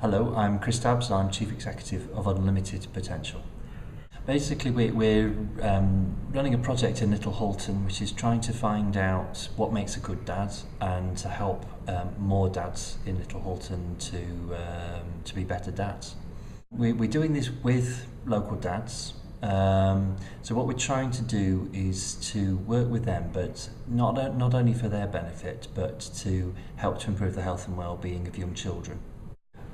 Hello, I'm Chris Dadz. I'm Chief Executive of Unlimited Potential. Basically, we're running a project in Little Hulton which is trying to find out what makes a good dad and to help more dads in Little Hulton to be better dads. We're doing this with local dads. So what we're trying to do is to work with them, but not only for their benefit, but to help to improve the health and well-being of young children.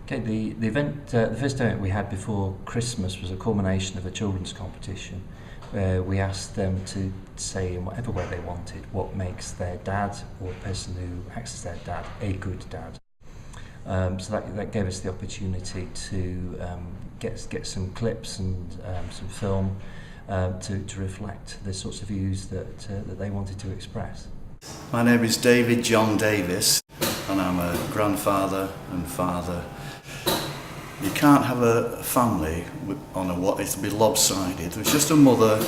Okay, the event, the first event we had before Christmas was a culmination of a children's competition where we asked them to say in whatever way they wanted what makes their dad or the person who acts as their dad a good dad. So that gave us the opportunity to get some clips and some film to reflect the sorts of views that they wanted to express. My name is David John Davis and I'm a grandfather and father. You can't have a family on what is to be lopsided. There's just a mother,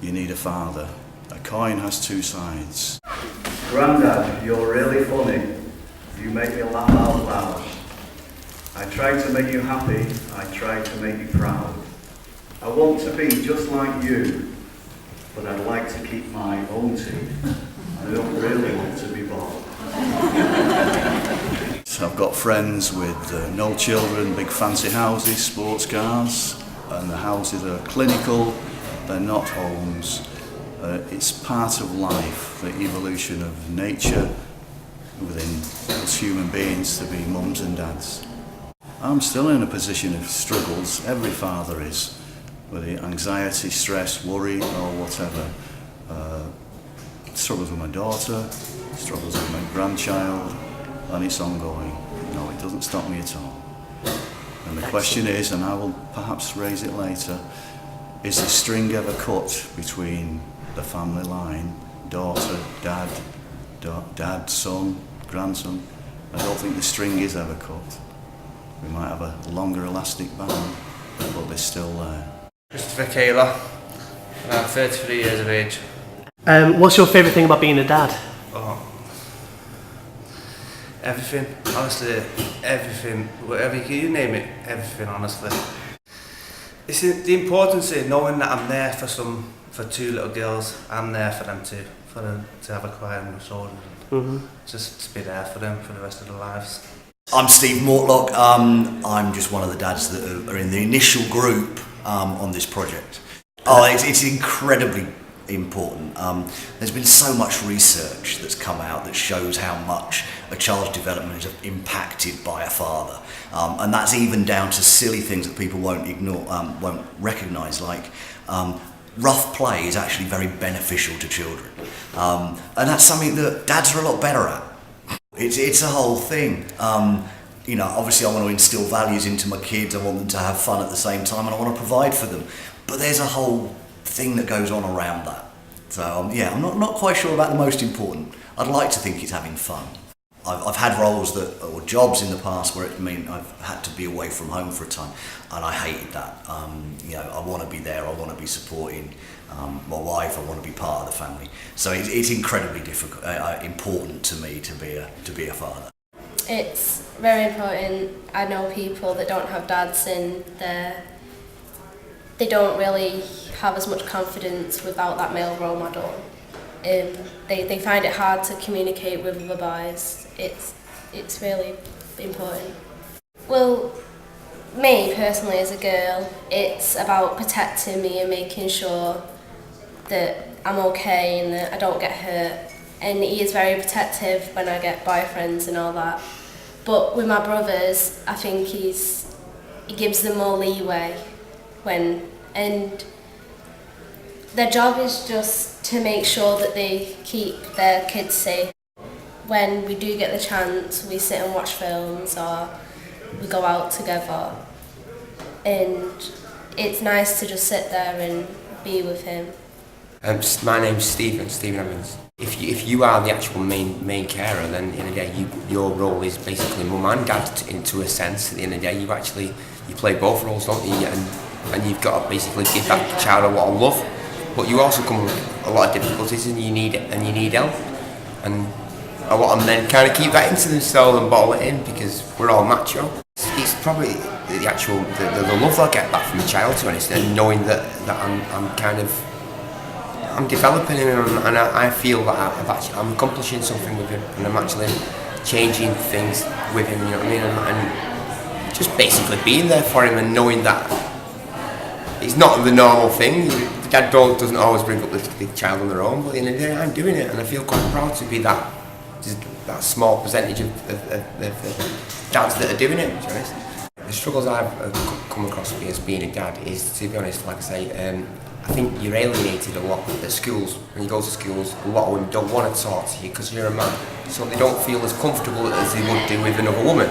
you need a father. A coin has two sides. Grandad, you're really funny. You make me laugh out loud. I try to make you happy, I try to make you proud. I want to be just like you, but I'd like to keep my own teeth. I don't really want to be bald. So I've got friends with no children, big fancy houses, sports cars, and the houses are clinical, they're not homes. It's part of life, the evolution of nature within us human beings to be mums and dads. I'm still in a position of struggles, every father is, whether anxiety, stress, worry or whatever. Struggles with my daughter, struggles with my grandchild, and it's ongoing. No, it doesn't stop me at all. And the question is, and I will perhaps raise it later, is the string ever cut between the family line, daughter, dad, dad, son, grandson? I don't think the string is ever cut. We might have a longer elastic band, but they're still there. Christopher Kaler, and I'm 33 years of age. What's your favourite thing about being a dad? Oh, everything, honestly, everything, whatever you name it, everything, honestly. It's the importance of knowing that I'm there for two little girls. I'm there for them to have a quiet and soul, just to be there for them for the rest of their lives. I'm Steve Mortlock. I'm just one of the dads that are in the initial group on this project. It's incredibly important. There's been so much research that's come out that shows how much a child's development is impacted by a father, and that's even down to silly things that people won't recognise, like rough play is actually very beneficial to children, and that's something that dads are a lot better at. It's a whole thing. You know, obviously I want to instill values into my kids, I want them to have fun at the same time, and I want to provide for them. But there's a whole thing that goes on around that. So yeah, I'm not quite sure about the most important. I'd like to think it's having fun. I've had roles or jobs in the past where it meant I've had to be away from home for a time, and I hated that. You know, I want to be there, I want to be supporting my wife, I want to be part of the family. So it's incredibly important to me to be a father. It's very important. I know people that don't have dads and they don't really have as much confidence without that male role model. They find it hard to communicate with other boys. It's really important. Well, me personally as a girl, it's about protecting me and making sure that I'm okay and that I don't get hurt. And he is very protective when I get boyfriends and all that. But with my brothers, I think he gives them more leeway and their job is just to make sure that they keep their kids safe. When we do get the chance, we sit and watch films or we go out together, and it's nice to just sit there and be with him. My name's Stephen Evans. If you are the actual main carer, then at the end of the day, your role is basically mum and dad to a sense. At the end of the day, you play both roles, don't you? And you've got to basically give that child a lot of love, but you also come with a lot of difficulties, and you need help. And a lot of men kind of keep that into themselves and bottle it in because we're all macho. It's probably the actual the love I get back from a child, to be honest, and knowing that I'm developing him, and I feel that I'm accomplishing something with him, and I'm actually changing things with him, you know what I mean, and just basically being there for him and knowing that it's not the normal thing. The dad doesn't always bring up the child on their own, but at the end of the day I'm doing it, and I feel quite proud to be that small percentage of dads that are doing it, to be honest. The struggles I've come across as being a dad is, to be honest, like I say, I think you're alienated a lot at schools. When you go to schools, a lot of women don't want to talk to you because you're a man, so they don't feel as comfortable as they would do with another woman.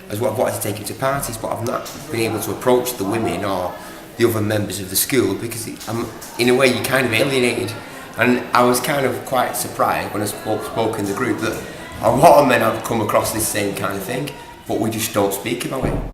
As well, I've wanted to take you to parties, but I've not been able to approach the women or the other members of the school because in a way you're kind of alienated. And I was kind of quite surprised when I spoke in the group that a lot of men have come across this same kind of thing, but we just don't speak about it.